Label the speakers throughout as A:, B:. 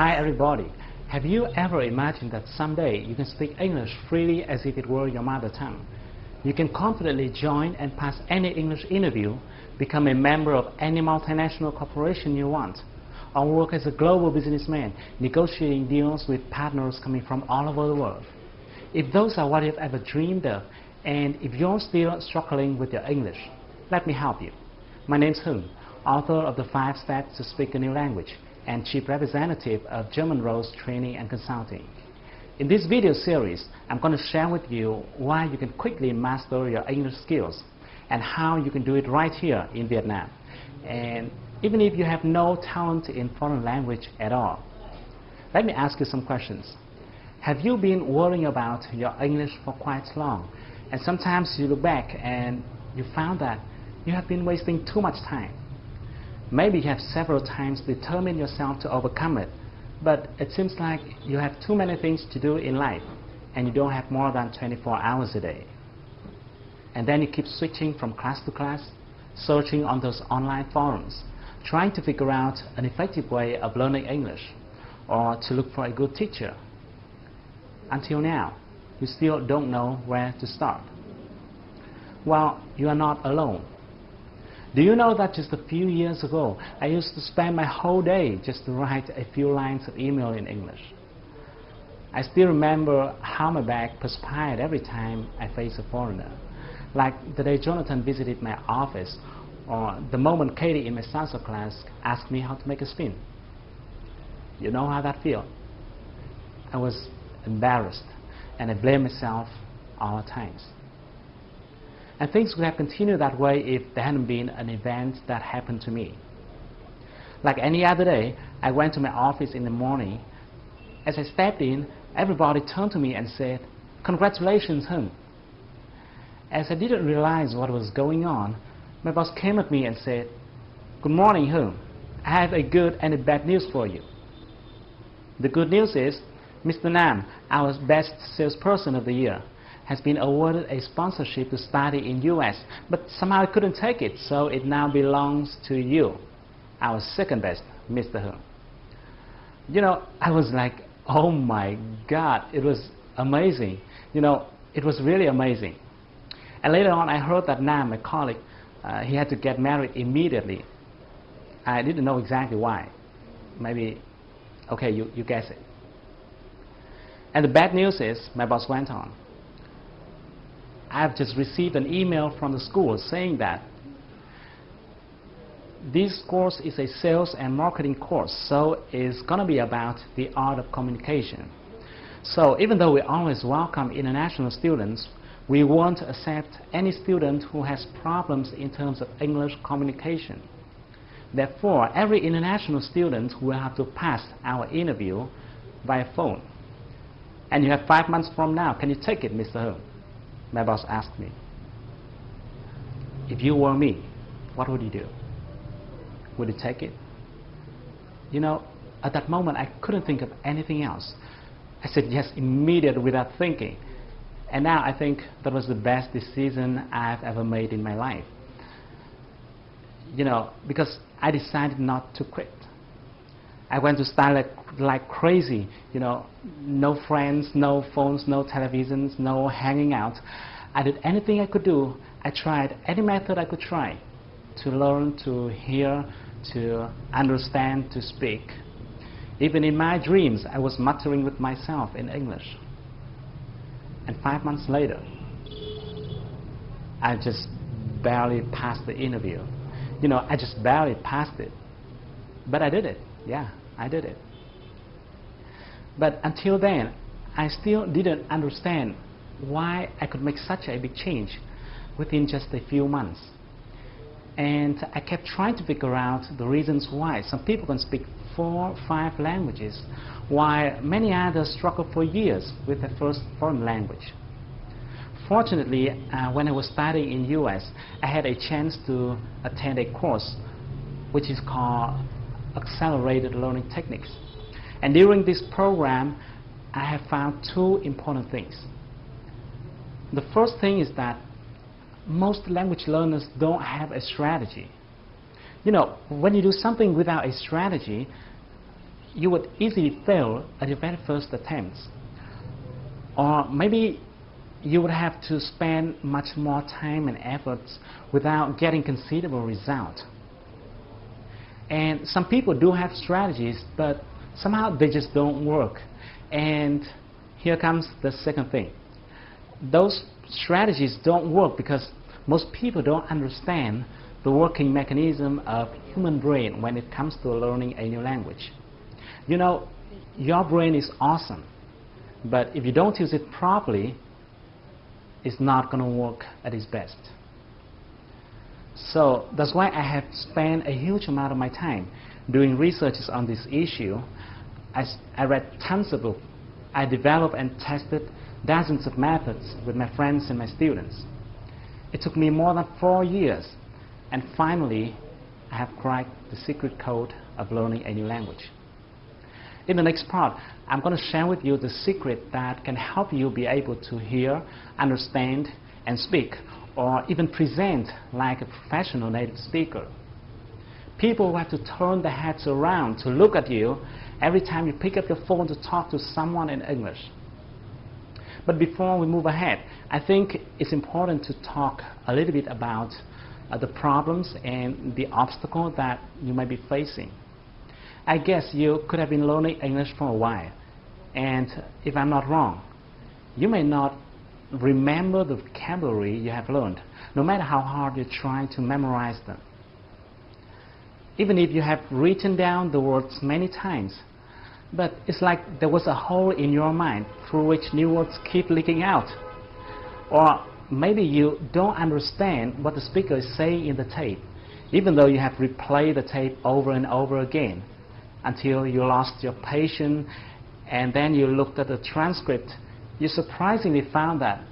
A: Hi everybody. Have you ever imagined that someday you can speak English freely as if it were your mother tongue? You can confidently join and pass any English interview, become a member of any multinational corporation you want, or work as a global businessman negotiating deals with partners coming from all over the world. If those are what you've ever dreamed of, and if you're still struggling with your English, let me help you. My name's Hung, author of the 5 Steps to Speak a New Language and Chief Representative of German Roads Training and Consulting. In this video series, I'm going to share with you why you can quickly master your English skills and how you can do it right here in Vietnam. And even if you have no talent in foreign language at all. Let me ask you some questions. Have you been worrying about your English for quite long? And sometimes you look back and you found that you have been wasting too much time. Maybe you have several times determined yourself to overcome it, but it seems like you have too many things to do in life and you don't have more than 24 hours a day. And then you keep switching from class to class, searching on those online forums, trying to figure out an effective way of learning English or to look for a good teacher. Until now, you still don't know where to start. Well, you are not alone. Do you know that just a few years ago, I used to spend my whole day just to write a few lines of email in English? I still remember how my back perspired every time I faced a foreigner. Like the day Jonathan visited my office, or the moment Katie in my salsa class asked me how to make a spin. You know how that feels? I was embarrassed, and I blamed myself all the times. And things would have continued that way if there hadn't been an event that happened to me. Like any other day, I went to my office in the morning. As I stepped in, everybody turned to me and said, "Congratulations, Hung." As I didn't realize what was going on, my boss came at me and said, "Good morning, Hung. I have a good and a bad news for you. The good news is, Mr. Nam, our best salesperson of the year, has been awarded a sponsorship to study in US, but somehow I couldn't take it, so it now belongs to you, our second best, Mr. Hung." You know, I was like, oh my God, it was amazing. You know, it was really amazing. And later on, I heard that Nam, my colleague, he had to get married immediately. I didn't know exactly why. Maybe, okay, you guess it. And the bad news is, my boss went on, I've just received an email from the school saying that this course is a sales and marketing course, so it's going to be about the art of communication. So even though we always welcome international students, we won't accept any student who has problems in terms of English communication. Therefore, every international student will have to pass our interview via phone. And you have 5 months from now. Can you take it, Mr. Hung? My boss asked me. If you were me, what would you do? Would you take it? You know, at that moment, I couldn't think of anything else. I said yes immediately without thinking. And now I think that was the best decision I've ever made in my life. You know, because I decided not to quit. I went to study like crazy, you know, no friends, no phones, no televisions, no hanging out. I did anything I could do. I tried any method I could try to learn, to hear, to understand, to speak. Even in my dreams, I was muttering with myself in English. And 5 months later, I just barely passed the interview. You know, I just barely passed it. But I did it. Yeah, I did it. But until then, I still didn't understand why I could make such a big change within just a few months. And I kept trying to figure out the reasons why some people can speak 4, 5 languages, while many others struggle for years with their first foreign language. Fortunately, when I was studying in US, I had a chance to attend a course which is called Accelerated Learning Techniques. And during this program, I have found 2 important things. The first thing is that most language learners don't have a strategy. You know, when you do something without a strategy, you would easily fail at your very first attempts. Or maybe you would have to spend much more time and efforts without getting considerable result. And some people do have strategies, but somehow they just don't work. And here comes the second thing. Those strategies don't work because most people don't understand the working mechanism of human brain when it comes to learning a new language. You know, your brain is awesome, but if you don't use it properly, it's not going to work at its best. So that's why I have spent a huge amount of my time doing researches on this issue. I read tons of books. I developed and tested dozens of methods with my friends and my students. It took me more than 4 years, and finally I have cracked the secret code of learning a new language. In the next part, I'm going to share with you the secret that can help you be able to hear, understand, and speak, or even present like a professional native speaker. People who have to turn their heads around to look at you every time you pick up your phone to talk to someone in English. But before we move ahead, I think it's important to talk a little bit about the problems and the obstacles that you might be facing. I guess you could have been learning English for a while, and if I'm not wrong, you may not remember the vocabulary you have learned, no matter how hard you try to memorize them. Even if you have written down the words many times, but it's like there was a hole in your mind through which new words keep leaking out. Or maybe you don't understand what the speaker is saying in the tape, even though you have replayed the tape over and over again, until you lost your patience, and then you looked at the transcript. You surprisingly found that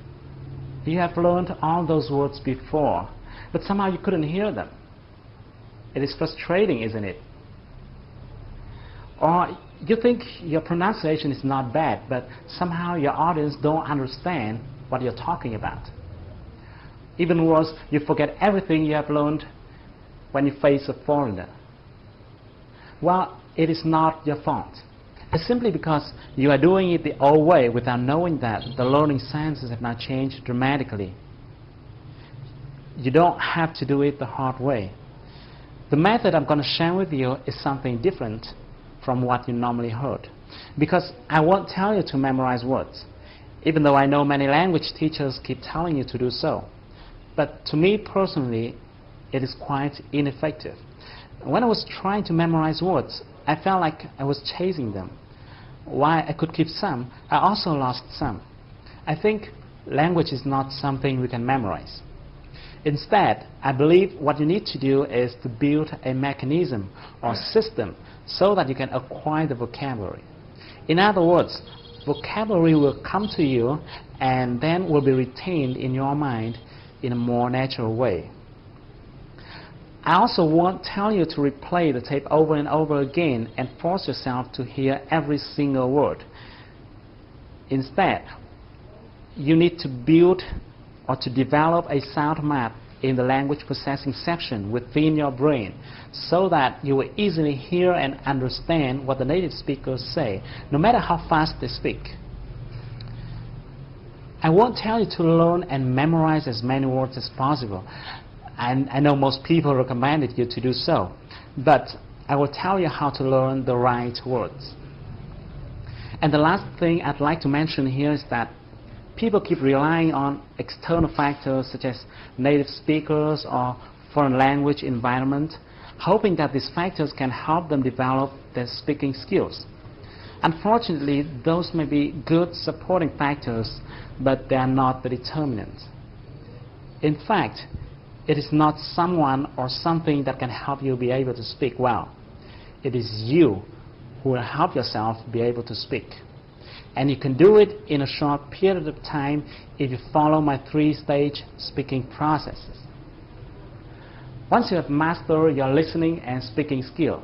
A: you have learned all those words before, but somehow you couldn't hear them. It is frustrating, isn't it? Or you think your pronunciation is not bad, but somehow your audience don't understand what you're talking about. Even worse, you forget everything you have learned when you face a foreigner. Well, it is not your fault. It's simply because you are doing it the old way without knowing that the learning sciences have not changed dramatically. You don't have to do it the hard way. The method I'm going to share with you is something different from what you normally heard, because I won't tell you to memorize words, even though I know many language teachers keep telling you to do so. But to me personally, it is quite ineffective. When I was trying to memorize words, I felt like I was chasing them. While I could keep some, I also lost some. I think language is not something we can memorize. Instead, I believe what you need to do is to build a mechanism or system so that you can acquire the vocabulary. In other words, vocabulary will come to you and then will be retained in your mind in a more natural way. I also won't tell you to replay the tape over and over again and force yourself to hear every single word. Instead, you need to build or to develop a sound map in the language processing section within your brain so that you will easily hear and understand what the native speakers say, no matter how fast they speak. I won't tell you to learn and memorize as many words as possible. I know most people recommended you to do so, but I will tell you how to learn the right words. And the last thing I'd like to mention here is that people keep relying on external factors such as native speakers or foreign language environment, hoping that these factors can help them develop their speaking skills. Unfortunately, those may be good supporting factors, but they are not the determinant. In fact, it is not someone or something that can help you be able to speak well. It is you who will help yourself be able to speak. And you can do it in a short period of time if you follow my 3-stage speaking processes. Once you have mastered your listening and speaking skill.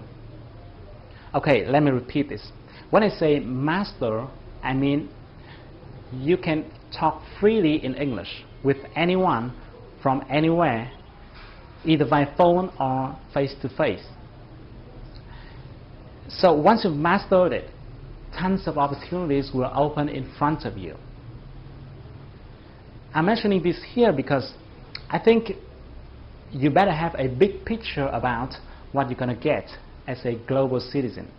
A: Okay, let me repeat this. When I say master, I mean you can talk freely in English with anyone from anywhere, either by phone or face-to-face. So once you've mastered it, tons of opportunities will open in front of you. I'm mentioning this here because I think you better have a big picture about what you're going to get as a global citizen.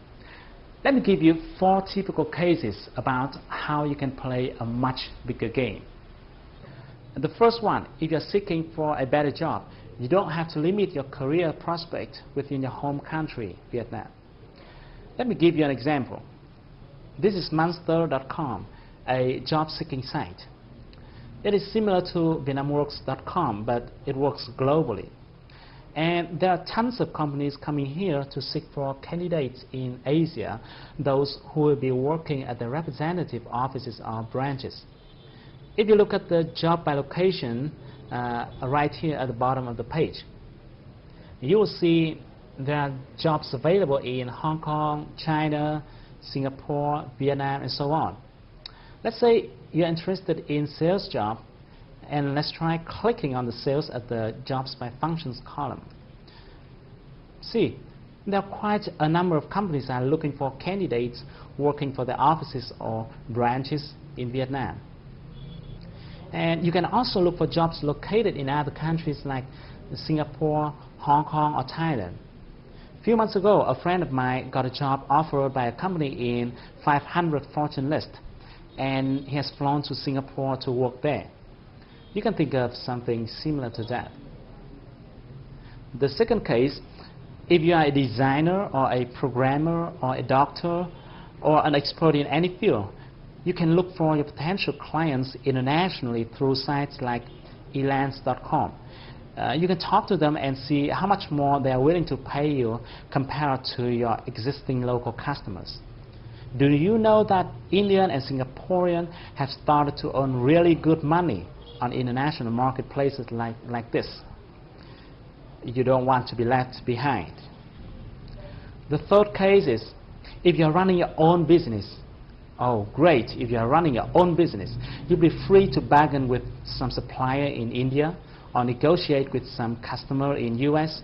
A: Let me give you 4 typical cases about how you can play a much bigger game. The first one, if you're seeking for a better job, you don't have to limit your career prospect within your home country, Vietnam. Let me give you an example. This is monster.com, a job-seeking site. It is similar to vietnamworks.com, but it works globally. And there are tons of companies coming here to seek for candidates in Asia, those who will be working at the representative offices or branches. If you look at the job by location right here at the bottom of the page, you will see there are jobs available in Hong Kong, China, Singapore, Vietnam, and so on. Let's say you're interested in sales job, and let's try clicking on the sales at the jobs by functions column. See, there are quite a number of companies that are looking for candidates working for their offices or branches in Vietnam. And you can also look for jobs located in other countries like Singapore, Hong Kong, or Thailand. A few months ago, a friend of mine got a job offered by a company in 500 Fortune list, and he has flown to Singapore to work there. You can think of something similar to that. The second case, if you are a designer or a programmer or a doctor or an expert in any field, you can look for your potential clients internationally through sites like elance.com. You can talk to them and see how much more they are willing to pay you compared to your existing local customers. Do you know that Indian and Singaporean have started to earn really good money on international marketplaces like this? You don't want to be left behind. The third case is if you're running your own business. Oh, great. If you're running your own business, you'll be free to bargain with some supplier in India or negotiate with some customer in US.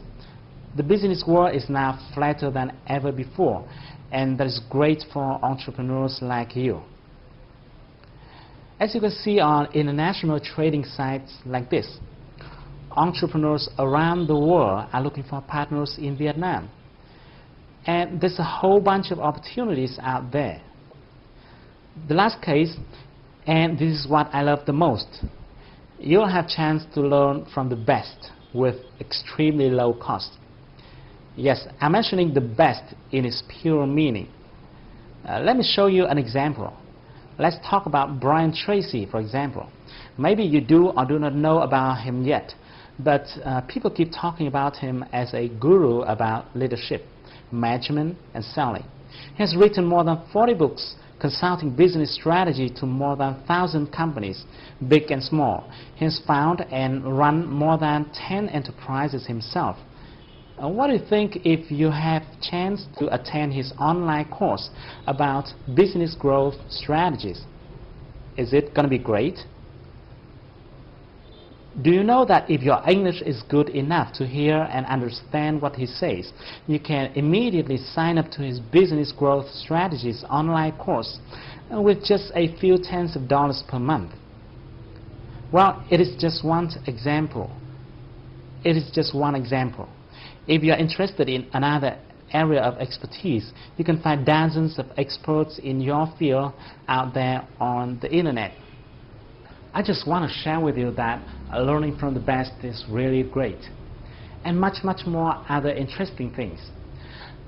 A: The business world is now flatter than ever before, and that is great for entrepreneurs like you. As you can see on international trading sites like this, entrepreneurs around the world are looking for partners in Vietnam. And there's a whole bunch of opportunities out there. The last case, and this is what I love the most, you'll have chance to learn from the best with extremely low cost. Yes, I'm mentioning the best in its pure meaning. Let me show you an example. Let's talk about Brian Tracy, for example. Maybe you do or do not know about him yet, but people keep talking about him as a guru about leadership, management, and selling. He has written more than 40 books consulting business strategy to more than 1,000 companies, big and small. He has founded and run more than 10 enterprises himself. What do you think if you have chance to attend his online course about business growth strategies? Is it going to be great? Do you know that if your English is good enough to hear and understand what he says, you can immediately sign up to his business growth strategies online course with just a few tens of dollars per month? Well, it is just one example. It is just one example. If you are interested in another area of expertise, you can find dozens of experts in your field out there on the internet. I just want to share with you that learning from the best is really great, and much more other interesting things.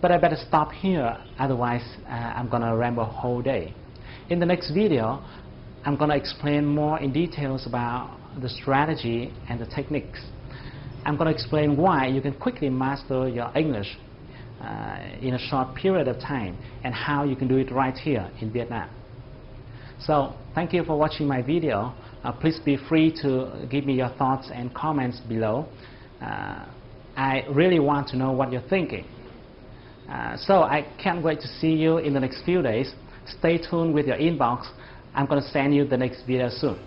A: But I better stop here, otherwise I'm going to ramble a whole day. In the next video, I'm going to explain more in details about the strategy and the techniques. I'm going to explain why you can quickly master your English in a short period of time, and how you can do it right here in Vietnam. So thank you for watching my video. Please be free to give me your thoughts and comments below. I really want to know what you're thinking. So I can't wait to see you in the next few days. Stay tuned with your inbox. I'm going to send you the next video soon.